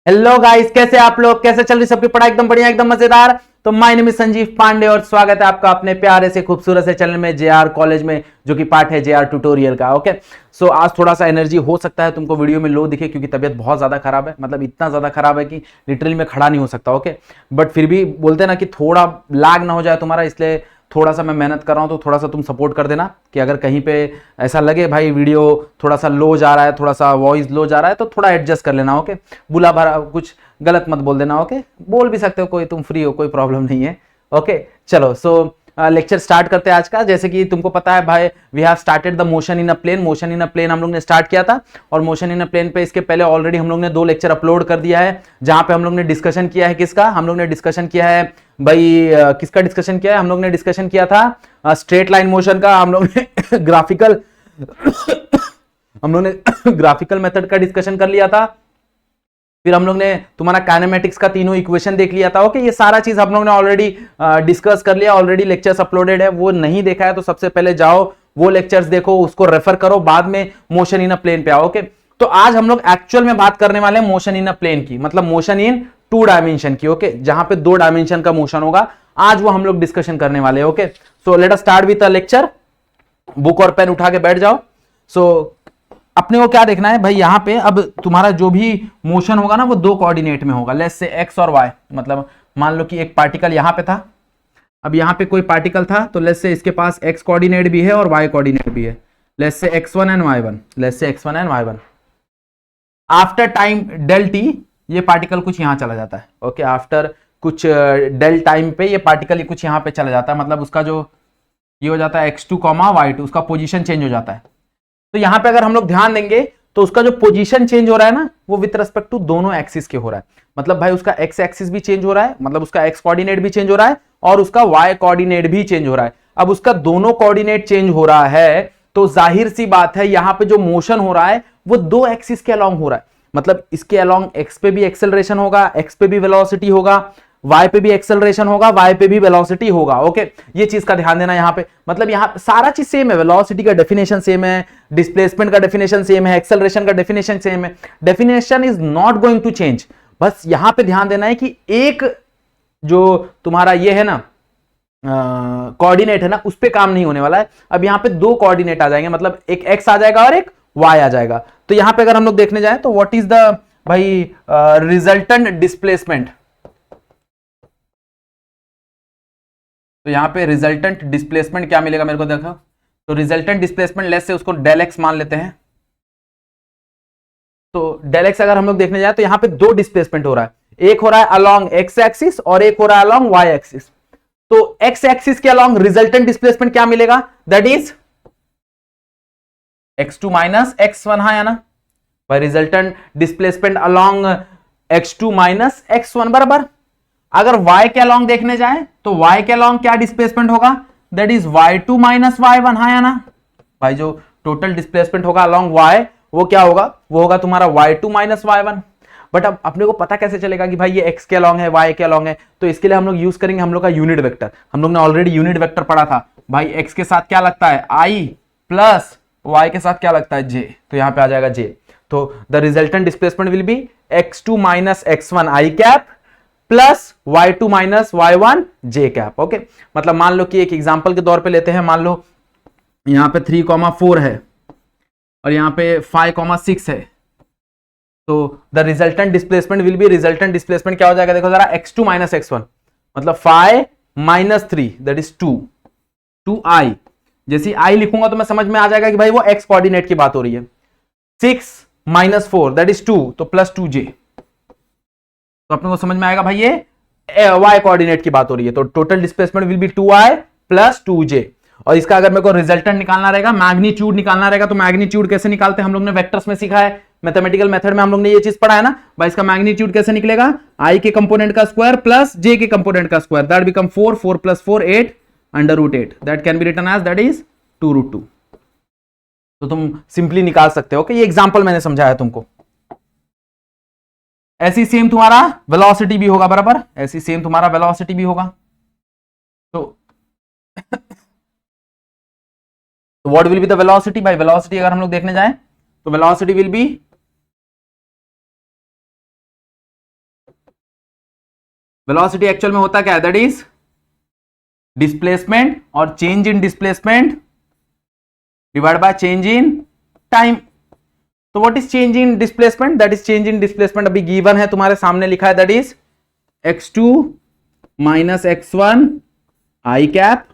Hello guys, कैसे आप लोग? कैसे चल रही सबकी पढ़ाई? एकदम बढ़िया, एकदम मजेदार। तो my name is Sanjeev Pandey और स्वागत है आपका अपने प्यारे से खूबसूरत से चैनल में जेआर कॉलेज में, जो कि पार्ट है जेआर ट्यूटोरियल का। ओके, सो आज थोड़ा सा एनर्जी हो सकता है तुमको वीडियो में लो दिखे, क्योंकि तबीयत बहुत ज्यादा खराब है। मतलब इतना ज्यादा खराब है कि लिटरली में खड़ा नहीं हो सकता। ओके, बट फिर भी बोलते हैं ना कि थोड़ा लैग ना हो जाए तुम्हारा, इसलिए थोड़ा सा मैं मेहनत कर रहा हूं। तो थोड़ा सा तुम सपोर्ट कर देना कि अगर कहीं पे ऐसा लगे भाई वीडियो थोड़ा सा लो जा रहा है, थोड़ा सा वॉइस लो जा रहा है, तो थोड़ा एडजस्ट कर लेना। ओके, बुला भरा कुछ गलत मत बोल देना। ओके, बोल भी सकते हो, कोई तुम फ्री हो, कोई प्रॉब्लम नहीं है। ओके, चलो। सो लेक्चर स्टार्ट करते हैं आज का। जैसे कि तुमको पता है भाई, we have started the motion in a plane. Motion in a plane हम लोग ने स्टार्ट किया था, और मोशन इन अ प्लेन पे इसके पहले ऑलरेडी हम लोग ने 2 लेक्चर अपलोड कर दिया है, जहां पे हम लोग ने डिस्कशन किया है। किसका हम लोग ने डिस्कशन किया है भाई? किसका डिस्कशन किया है? हम लोग ने डिस्कशन किया था स्ट्रेट लाइन मोशन का। हम लोग ने ग्राफिकल हम लोग ने ग्राफिकल मेथड का डिस्कशन कर लिया था। फिर हम लोग ने तुम्हारा काइनेमेटिक्स का तीनों इक्वेशन देख लिया था। ओके, ये सारा चीज हम लोग ने ऑलरेडी डिस्कस कर लिया। ऑलरेडी लेक्चर्स अपलोडेड है, वो नहीं देखा है तो सबसे पहले जाओ वो लेक्चर्स देखो, उसको रेफर करो, बाद में मोशन इन अ प्लेन पे आओ। ओके, तो आज हम लोग एक्चुअल में बात करने वाले हैं मोशन इन अ प्लेन की, मतलब मोशन इन 2 डायमेंशन की। ओके, जहां पे 2 डायमेंशन का मोशन होगा, आज वो हम लोग डिस्कशन करने वाले हैं। Okay, so let us start with a lecture. Book और पेन उठा के बैठ जाओ। सो अपने को क्या देखना है भाई? यहां पे अब तुम्हारा जो भी मोशन होगा ना, वो 2 कोऑर्डिनेट में होगा। लेट्स से एक्स और वाई। मतलब मान लो कि एक पार्टिकल यहां पे था, अब यहां पे कोई पार्टिकल था, तो लेट्स से इसके पास एक्स कोऑर्डिनेट भी है और वाई कोऑर्डिनेट भी है। Let's say x1 and y1। Let's say x1 and y1। After time del T ये पार्टिकल कुछ यहां चला जाता है। ओके, आफ्टर कुछ डेल टाइम पे ये पार्टिकल कुछ यहां पे चला जाता है। मतलब उसका जो ये हो जाता है x2 y2, उसका पोजीशन चेंज हो जाता है। तो यहां पे अगर हम लोग ध्यान देंगे तो उसका जो पोजीशन चेंज हो रहा है ना, वो विद रेस्पेक्ट टू दोनों एक्सिस के हो रहा है। मतलब भाई उसका एक्स एक्सिस भी चेंज हो रहा है, मतलब उसका एक्स कोऑर्डिनेट भी चेंज हो रहा है, और उसका वाई कोऑर्डिनेट भी चेंज हो रहा है। अब उसका दोनों कोऑर्डिनेट चेंज हो रहा है, तो जाहिर सी बात है यहां पे जो मोशन हो रहा है वो 2 एक्सिस के अलोंग हो रहा है। मतलब इसके अलोंग एक्स पे भी एक्सेलरेशन होगा, एक्स पे भी वेलोसिटी होगा, वाई पे भी एक्सेलरेशन होगा, वाई पे भी वेलोसिटी होगा। ओके, ये चीज का ध्यान देना यहां पे। मतलब यहां सारा चीज सेम है, वेलोसिटी का डेफिनेशन सेम है, डिस्प्लेसमेंट का डेफिनेशन सेम है, एक्सेलरेशन का डेफिनेशन सेम है। Definition is not going to change. बस यहां पे ध्यान देना है कि एक जो तुम्हारा ये है ना कोऑर्डिनेट है ना, उस पे काम नहीं होने वाला है। अब यहां पे 2 कोऑर्डिनेट आ जाएंगे, मतलब एक एक्स आ जाएगा और एक वाई आ जाएगा। तो यहां पे अगर हम लोग देखने जाए तो व्हाट इज द भाई रिजल्टेंट डिस्प्लेसमेंट? तो यहां पे रिजल्टेंट डिस्प्लेसमेंट क्या मिलेगा मेरे को देखो। तो रिजल्टेंट डिस्प्लेसमेंट लेस से उसको डेल एक्स मान लेते हैं। तो डेल एक्स अगर हम लोग देखने जाए तो यहां पे 2 डिस्प्लेसमेंट हो रहा है। एक हो रहा है अलोंग एक्स एक्सिस और एक हो रहा है अलोंग वाई एक्सिस। तो एक्स एक्सिस के अलोंग रिजल्टेंट डिस्प्लेसमेंट क्या मिलेगा? That is x2 minus x1। हाँ या ना भाई? Resultant displacement along x2 minus x1 बराबर। अगर y के अलोंग देखने जाए तो y के अलोंग क्या डिस्प्लेसमेंट होगा? That is y2 minus y1। हाँ या ना भाई? जो टोटल डिस्प्लेसमेंट होगा अलोंग y, वो क्या होगा? वो होगा तुम्हारा y2 माइनस y1। बट अब अपने को पता कैसे चलेगा कि भाई ये x के अलोंग है, y के अलोंग है? तो इसके लिए हम लोग यूज करेंगे हम लोग का यूनिट वेक्टर। हम लोग ने ऑलरेडी यूनिट वेक्टर पढ़ा था भाई। x के साथ क्या लगता है? i, प्लस y के साथ क्या लगता है? j। तो यहां पे आ जाएगा j। तो the resultant displacement will be x2 minus x1 i cap plus y2 minus y1 j cap. Okay, मतलब मान लो कि एक एग्जांपल के तौर पे लेते हैं। मान लो यहां पे 3,4 है और यहां पे 5,6 है। तो the resultant displacement will be, resultant displacement क्या हो जाएगा देखो जरा, x2 माइनस x1, मतलब 5 माइनस 3 दैट इज 2 2i। जैसे i लिखूंगा तो मैं समझ में आ जाएगा कि भाई वो x कोऑर्डिनेट की बात हो रही है। 6 माइनस 4 दैट इज 2, तो प्लस 2j। तो अपने को समझ में आएगा भाई ये y कोऑर्डिनेट की बात हो रही है। तो total displacement will be 2i plus 2j। और इसका अगर मेरे को रिजल्टेंट निकालना रहेगा, मैग्नीट्यूड निकालना रहेगा, तो मैग्नीट्यूड कैसे निकालते हैं हम लोग ने वेक्टर्स में सीखा है। मैथमेटिकल मेथड में हम लोग ने ये चीज पढ़ा है ना भाई। इसका मैग्नीट्यूड कैसे निकलेगा? i के कंपोनेंट का स्क्वायर प्लस j के कंपोनेंट का square, that become 4, 4 plus 4 8 under root 8, that can be written as that is 2√2। तो तुम सिंपली निकाल सकते हो कि ये एग्जांपल मैंने समझाया तुमको। ऐसी सेम तुम्हारा वेलोसिटी भी होगा बराबर, ऐसी सेम तुम्हारा वेलोसिटी भी होगा। तो what will be the velocity भाई? वेलोसिटी अगर हम लोग देखने जाएं तो velocity will be velocity actual में होता क्या है, दैट इज डिस्प्लेसमेंट और change in displacement divide by change in time. तो what is change in displacement, that is change in displacement अभी गिवन है तुम्हारे सामने लिखा है, that is x2 minus x1 I cap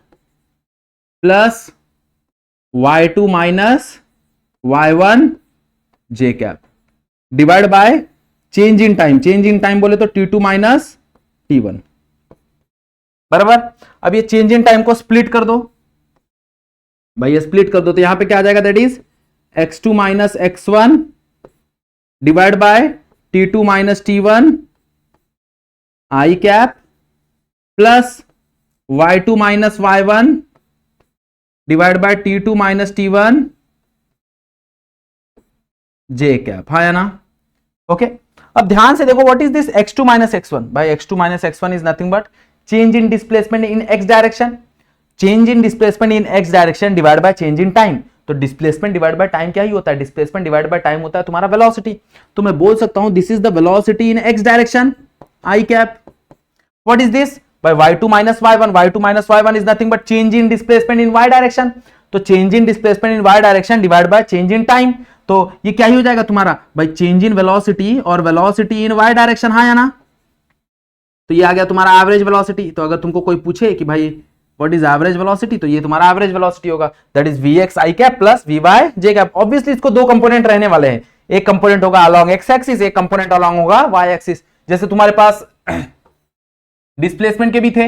plus y2 minus y1 J cap divide by change in time. Change in time बोले तो t2 minus t1 बराबर। अब ये चेंज इन टाइम को स्प्लिट कर दो भाई, ये स्प्लिट कर दो तो यहां पे क्या आ जाएगा, that is x2 minus x1 divide by t2 minus t1 I cap plus y2 minus y1 divide by t2 minus t1 J cap, हाँ या ना। ओके अब ध्यान से देखो, what is this x2 minus x1, भाई x2 minus x1 is nothing but change in displacement in x direction. Change in displacement in x direction divide by change in time. तो displacement divide by time क्या ही होता है, displacement divide by time होता है तुम्हारा velocity. तो मैं बोल सकता हूं this is the velocity in x direction I cap. What is this, by y2 minus y1, y2 minus y1 is nothing but change in displacement in y direction. तो change in displacement in y direction divide by change in time. तो ये क्या ही हो जाएगा तुम्हारा भाई, change in velocity और वेलोसिटी इन y डायरेक्शन, हाँ या ना। तो ये आ गया तुम्हारा एवरेज वेलोसिटी। तो अगर तुमको कोई पूछे कि भाई व्हाट इज एवरेज वेलोसिटी, तो ये तुम्हारा एवरेज वेलोसिटी होगा, that is vx i cap plus vy j cap. Obviously इसको दो कंपोनेंट रहने वाले हैं, एक कंपोनेंट होगा अलोंग x एक्सिस, एक कंपोनेंट अलोंग होगा y एक्सिस। जैसे तुम्हारे पास डिस्प्लेसमेंट के भी थे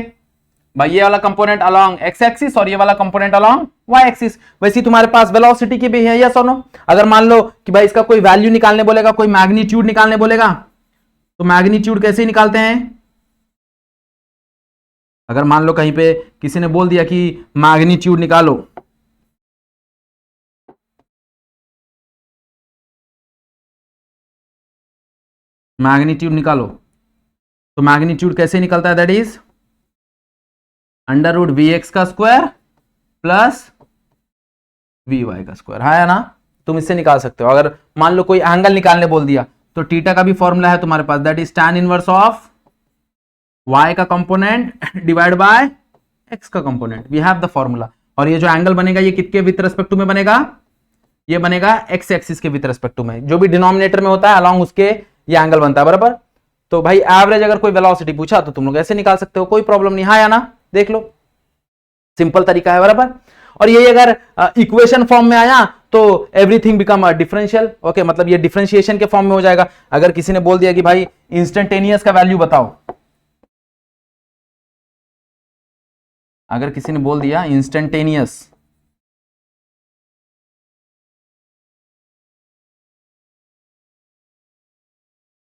भाई, ये वाला कंपोनेंट अलोंग x एक्सिस और ये वाला कंपोनेंट अलोंग y एक्सिस, वैसे तुम्हारे पास वेलोसिटी के भी है, यस और नो। अगर मान लो कि भाई इसका कोई वैल्यू निकालने बोलेगा, कोई मैग्नीट्यूड निकालने बोलेगा, तो मैग्नीट्यूड कैसे निकालते हैं। अगर मान लो कहीं पे किसी ने बोल दिया कि मैग्नीट्यूड निकालो, मैग्नीट्यूड निकालो, तो मैग्नीट्यूड कैसे निकलता है, that is under root V X का स्क्वायर प्लस वी वाई का स्क्वायर, हाँ या ना। तुम इससे निकाल सकते हो। अगर मान लो कोई एंगल निकालने बोल दिया, तो थीटा का भी फॉर्मूला है तुम्हारे पास, that is tan inverse of y का कंपोनेंट डिवाइड बाय x का component, we have the formula. और ये जो एंगल बनेगा ये किसके विथ रिस्पेक्ट टू में बनेगा, ये बनेगा x एक्सिस के विथ रिस्पेक्ट टू में, जो भी डिनोमिनेटर में होता है अलोंग उसके ये एंगल बनता है बराबर। तो भाई एवरेज अगर कोई वेलोसिटी पूछा तो तुम लोग ऐसे निकाल सकते हो, कोई प्रॉब्लम नहीं, हाँ या ना। देख लो सिंपल तरीका है बराबर। और ये अगर इक्वेशन फॉर्म में आया तो एवरीथिंग बिकम डिफरेंशियल। ओके मतलब ये डिफरेंशिएशन के फॉर्म में हो जाएगा। अगर किसी ने बोल दिया कि भाई इंस्टेंटेनियस का वैल्यू बताओ, अगर किसी ने बोल दिया इंस्टेंटेनियस,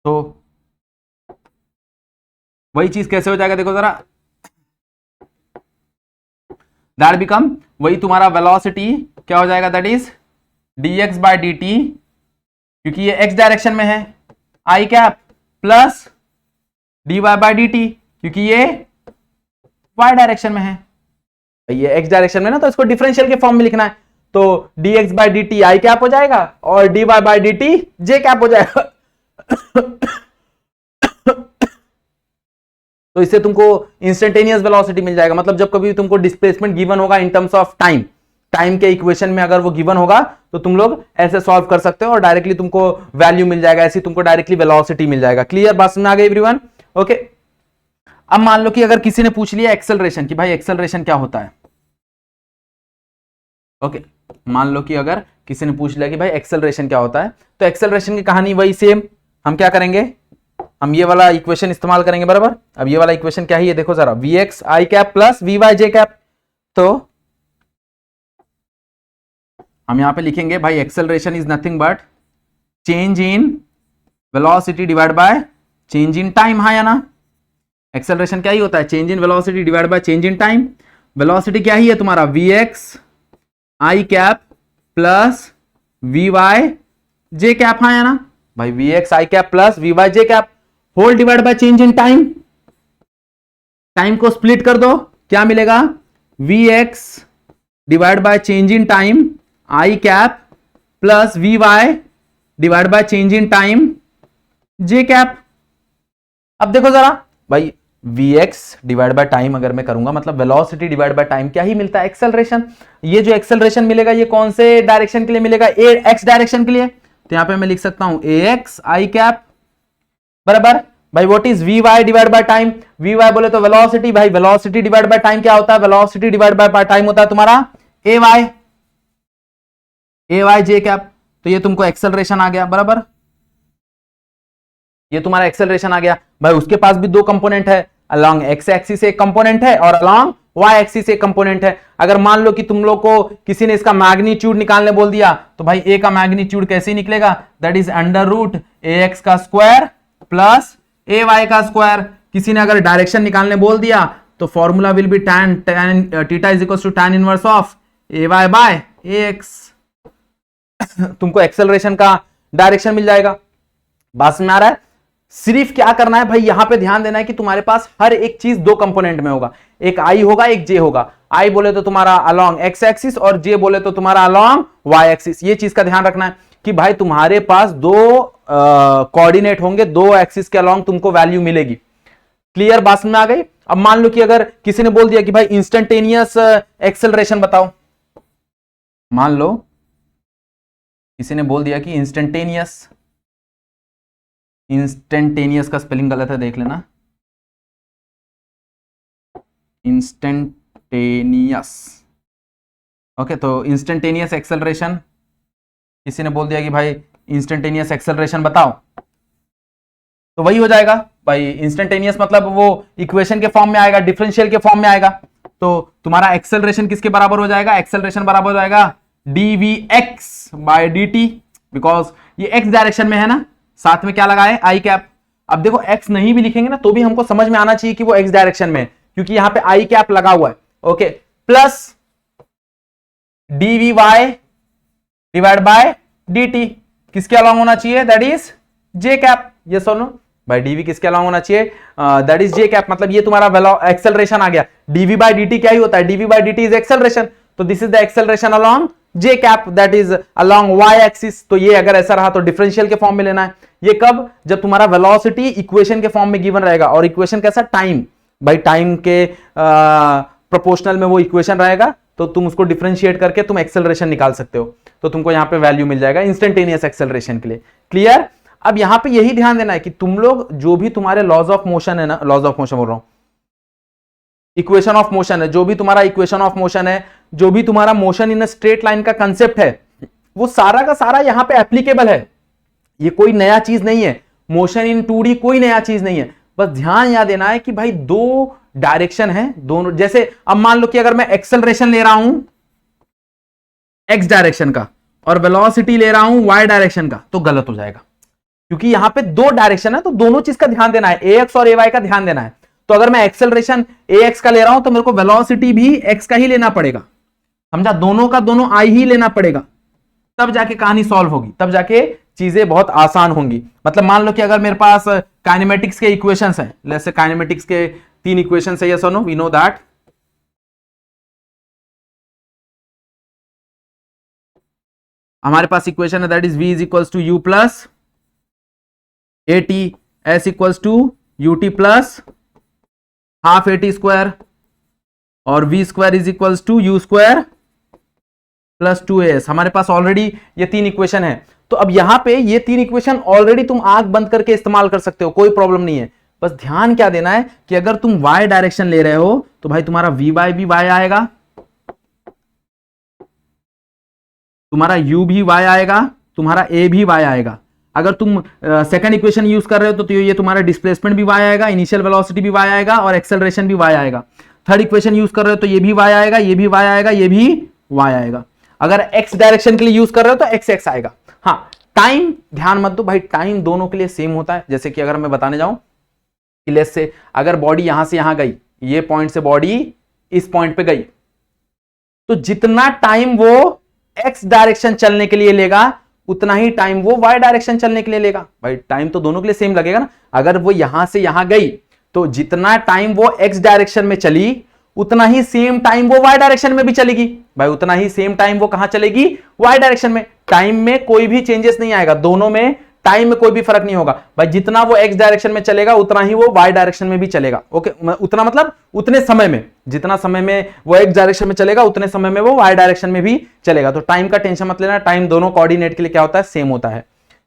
तो वही चीज कैसे हो जाएगा, देखो जरा, दैट बिकम वही तुम्हारा वेलोसिटी क्या हो जाएगा, that is dx by dt, क्योंकि ये x डायरेक्शन में है, I cap plus dy by dt, क्योंकि ये y डायरेक्शन में है। ये x डायरेक्शन में ना, तो इसको डिफरेंशियल के फॉर्म में लिखना है। तो dx by dt I cap हो जाएगा और dy by dt j cap हो जाएगा। तो इससे तुमको इंस्टेंटेनियस वेलोसिटी मिल जाएगा। मतलब जब कभी तुमको डिस्प्लेसमेंट गिवन होगा in terms of time, time के इक्वेशन में अगर वो गिवन होगा तो तुम लोग ऐसे सॉल्व कर सकते हो और डायरेक्टली तुमको वैल्यू मिल जाएगा, ऐसी तुमको डायरेक्टली वेलोसिटी मिल जाएगा। क्लियर, बात समझ आ गई एवरीवन। ओके अब मान लो कि अगर किसी ने पूछ लिया एक्सेलरेशन, कि भाई एक्सेलरेशन क्या होता है। ओके मान लो कि अगर किसी ने पूछ लिया कि भाई एक्सेलरेशन क्या होता है, तो एक्सेलरेशन की कहानी वही सेम, हम क्या करेंगे, हम ये वाला इक्वेशन इस्तेमाल करेंगे बराबर। अब ये वाला इक्वेशन क्या है, ये देखो जरा, V X I cap plus V Y J cap. तो हम यहां पे लिखेंगे भाई acceleration is nothing but change in velocity divide by change in time, हाँ या ना। एक्सेलरेशन क्या ही होता है, change in velocity divide by change in time. Velocity क्या ही है तुम्हारा, V X I cap plus V Y J cap, हाँ या ना। भाई V X I cap plus V Y J cap whole divide by change in time. Time को split कर दो, क्या मिलेगा, V X divide by change in time I cap plus V Y divide by change in time J cap. अब देखो जरा भाई vx divide by time अगर मैं करूंगा, मतलब वेलोसिटी डिवाइड बाय टाइम क्या ही मिलता है, एक्सेलरेशन। ये जो एक्सेलरेशन मिलेगा ये कौन से डायरेक्शन के लिए मिलेगा, एक्स डायरेक्शन के लिए। तो यहां पे मैं लिख सकता हूं ax आई कैप बराबर भाई what is vy divide by time. vy बोले तो वेलोसिटी, भाई वेलोसिटी डिवाइड बाय टाइम क्या होता है, वेलोसिटी डिवाइड बाय टाइम होता है तुम्हारा ay जे कैप। तो ये तुमको एक्सेलरेशन आ गया बराबर, ये तुम्हारा एक्सेलरेशन आ गया। भाई उसके पास भी दो कंपोनेंट है, अलोंग एक्स एक्सिस एक कंपोनेंट है और अलोंग वाई एक्सिस एक कंपोनेंट है। अगर मान लो कि तुम लोग को किसी ने इसका मैग्नीट्यूड निकालने बोल दिया तो भाई ए का मैग्नीट्यूड कैसे निकलेगा, that is under root A X का स्क्वायर प्लस ए वाई का स्क्वायर। किसी ने अगर डायरेक्शन निकालने बोल दिया तो formula will be tan theta is equal to tan inverse of A Y by A X. तुमको एक्सेलरेशन का डायरेक्शन मिल जाएगा। बात समझ में आ रहा है। सिर्फ क्या करना है भाई, यहां पे ध्यान देना है कि तुम्हारे पास हर एक चीज दो कंपोनेंट में होगा, एक आई होगा एक जे होगा। आई बोले तो तुम्हारा अलोंग एक्स एक्सिस और जे बोले तो तुम्हारा अलोंग वाई एक्सिस। ये चीज का ध्यान रखना है कि भाई तुम्हारे पास दो कोऑर्डिनेट होंगे, दो एक्सिस के अलोंग तुमको वैल्यू मिलेगी। क्लियर, बात में आ गई। अब मान लो कि अगर किसी ने बोल दिया कि भाई इंस्टेंटेनियस एक्सेलरेशन बताओ, मान लो किसी ने बोल दिया कि इंस्टेंटेनियस का स्पेलिंग गलत है, देख लेना, इंस्टेंटेनियस। ओके, तो इंस्टेंटेनियस एक्सेलरेशन, किसी ने बोल दिया कि भाई इंस्टेंटेनियस एक्सेलरेशन बताओ, तो वही हो जाएगा भाई। इंस्टेंटेनियस मतलब वो इक्वेशन के फॉर्म में आएगा, डिफरेंशियल के फॉर्म में आएगा। तो तुम्हारा एक्सेलरेशन किसके बराबर हो जाएगा, एक्सेलरेशन बराबर हो जाएगा dvx बाय dt, बिकॉज ये x डायरेक्शन में है ना, साथ में क्या लगा है आई कैप। अब देखो x नहीं भी लिखेंगे ना तो भी हमको समझ में आना चाहिए कि वो x डायरेक्शन में है, क्योंकि यहां पे आई कैप लगा हुआ है। Okay, plus dvy divide by dt किसके अलॉन्ग होना चाहिए, दैट इज j कैप। ये सुनो भाई, dv किसके अलॉन्ग होना चाहिए, दैट इज j कैप। मतलब ये तुम्हारा एक्सेलरेशन आ गया। dv बाय dt क्या ही होता है, dv by dt is acceleration, तो this is the acceleration along j cap that is along y axis. तो ये अगर ऐसा रहा तो डिफरेंशियल के फॉर्म में लेना है। ये कब, जब तुम्हारा वेलोसिटी इक्वेशन के फॉर्म में गिवन रहेगा, और इक्वेशन कैसा, टाइम, भाई टाइम के प्रोपोर्शनल में वो इक्वेशन रहेगा, तो तुम उसको डिफरेंशिएट करके तुम एक्सेलरेशन निकाल सकते हो। तो तुमको यहां पे वैल्यू मिल जाएगा इंस्टेंटेनियस एक्सेलरेशन के लिए। क्लियर। अब यहां पे यही ध्यान देना है कि तुम लोग जो भी तुम्हारे लॉज ऑफ मोशन है ना, लॉज ऑफ मोशन बोल रहा हूं, इक्वेशन ऑफ मोशन है, जो भी तुम्हारा इक्वेशन ऑफ मोशन है, जो भी तुम्हारा मोशन इन स्ट्रेट लाइन का कंसेप्ट है, वो सारा का सारा यहां पे एप्लीकेबल है। ये कोई नया चीज नहीं है, मोशन इन 2D कोई नया चीज नहीं है। बस ध्यान याद देना है कि भाई दो डायरेक्शन है, दोनों। जैसे अब मान लो कि अगर मैं एक्सेलरेशन ले रहा हूं एक्स डायरेक्शन का और वेलोसिटी ले रहा हूं वाई डायरेक्शन का, तो गलत हो जाएगा, क्योंकि यहां पे दो डायरेक्शन है, तो दोनों चीज का ध्यान देना है, ax और ay का ध्यान देना है। तो अगर मैं एक्सेलरेशन ax का ले रहा हूं तो मेरे को वेलोसिटी भी x का ही लेना पड़ेगा, समझा, दोनों का दोनों i ही लेना पड़ेगा, तब जाके कहानी सॉल्व होगी, तब जाके चीजें बहुत आसान होंगी। मतलब मान लो कि अगर मेरे पास काइनेमेटिक्स के इक्वेशंस हैं, जैसे काइनेमेटिक्स के 3 इक्वेशंस है, यस और नो, वी नो दैट। हमारे पास इक्वेशन है that is v is equals to u plus at s equals to ut plus half at square और v square is equals to u square plus 2as। हमारे पास already ये 3 equation है। तो अब यहां पे ये 3 इक्वेशन ऑलरेडी तुम आंख बंद करके इस्तेमाल कर सकते हो, कोई प्रॉब्लम नहीं है। बस ध्यान क्या देना है कि अगर तुम y डायरेक्शन ले रहे हो तो भाई तुम्हारा v बाय भी y आएगा, तुम्हारा u भी y आएगा, तुम्हारा a भी y आएगा। अगर तुम सेकंड इक्वेशन यूज कर रहे हो तो ये तुम्हारा डिस्प्लेसमेंट भी y आएगा, इनिशियल वेलोसिटी भी y आएगा और एक्सेलरेशन भी y आएगा। थर्ड इक्वेशन यूज कर रहे हो तो ये भी y आएगा, ये भी y आएगा, ये भी y आएगा। अगर x डायरेक्शन के लिए यूज कर रहे हो तो x x आएगा। हाँ, टाइम ध्यान मत दो भाई, टाइम दोनों के लिए सेम होता है। जैसे कि अगर मैं बताने जाऊं कि लेट्स से अगर बॉडी यहां से यहां गई, ये पॉइंट से बॉडी इस पॉइंट पे गई, तो जितना टाइम वो x डायरेक्शन चलने के लिए लेगा उतना ही टाइम वो y डायरेक्शन चलने के लिए लेगा। भाई टाइम तो दोनों के लिए सेम लगेगा ना। अगर वो यहां से यहां गई तो जितना टाइम वो x डायरेक्शन में चली उतना ही सेम टाइम वो y डायरेक्शन में भी चलेगी। भाई उतना ही सेम टाइम वो कहां चलेगी, y डायरेक्शन में। टाइम में कोई भी चेंजेस नहीं आएगा, दोनों में टाइम में कोई भी फर्क नहीं होगा भाई, जितना वो एक्स डायरेक्शन में चलेगा उतना ही वो वाई डायरेक्शन में भी चलेगा। ओके, उतना मतलब उतने समय में, जितना समय में वो एक्स डायरेक्शन में चलेगा उतने समय में वो वाई डायरेक्शन में भी चलेगा। तो टाइम का टेंशन मत लेना, टाइम दोनों कोऑर्डिनेट के लिए क्या होता है, सेम होता है।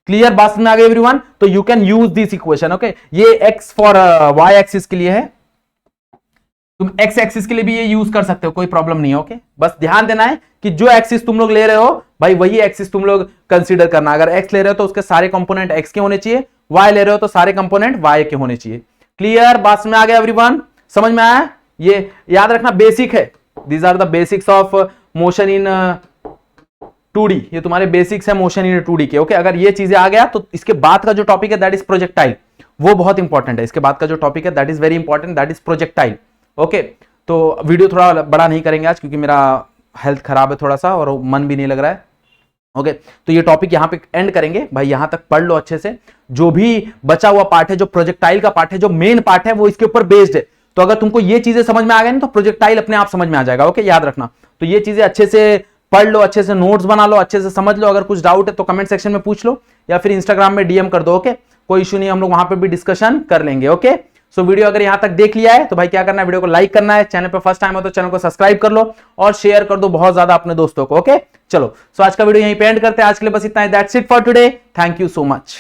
क्लियर, बात में आ गई एवरीवन? तो you can use this equation. Okay, ये एक्स फॉर वाई एक्सिस के लिए है, तुम एक्स एक्सिस के लिए भी ये यूज कर सकते हो, कोई प्रॉब्लम नहीं है। ओके, बस ध्यान देना है कि जो एक्सिस तुम लोग ले रहे हो भाई वही एक्सिस तुम लोग कंसीडर करना। अगर एक्स ले रहे हो तो उसके सारे कंपोनेंट एक्स के होने चाहिए, वाई ले रहे हो तो सारे कंपोनेंट वाई के होने चाहिए। क्लियर, बात में आ गया एवरीवन? समझ में आया? ये याद रखना बेसिक है, these are the basics of motion in 2D, ये तुम्हारे बेसिक्स है मोशन इन 2D के। ओके, अगर ये चीजें आ गया तो इसके बाद का जो टॉपिक है दैट इज प्रोजेक्टाइल, वो बहुत इंपॉर्टेंट है। इसके बाद का जो टॉपिक है that is very important, that is projectile. Okay, तो वीडियो थोड़ा बड़ा नहीं करेंगे आज क्योंकि मेरा हेल्थ खराब है थोड़ा सा और मन भी नहीं लग रहा है। ओके, तो ये टॉपिक यहां पे एंड करेंगे भाई, यहां तक पढ़ लो अच्छे से। जो भी बचा हुआ पार्ट है, जो प्रोजेक्टाइल का पार्ट है, जो मेन पार्ट है वो इसके ऊपर बेस्ड है। तो अगर तुमको ये चीजें समझ में आ गई ना तो प्रोजेक्टाइल अपने आप समझ में आ जाएगा। ओके, याद रखना। तो ये चीजें अच्छे से पढ़ लो, अच्छे से नोट्स बना लो, अच्छे से समझ लो। अगर कुछ डाउट है तो कमेंट सेक्शन में पूछ लो या फिर इंस्टाग्राम में डीएम कर दो। ओके, कोई इशू नहीं, हम लोग वहां पे भी डिस्कशन कर लेंगे। ओके, सो वीडियो अगर यहां तक देख लिया है तो भाई क्या करना है, वीडियो को लाइक करना है, चैनल पे फर्स्ट टाइम हो तो चैनल को सब्सक्राइब कर लो और शेयर कर दो बहुत ज्यादा अपने दोस्तों को। ओके, चलो, सो आज का वीडियो यहीं पे एंड करते हैं। आज के लिए बस इतना ही, that's it for today, thank you so much.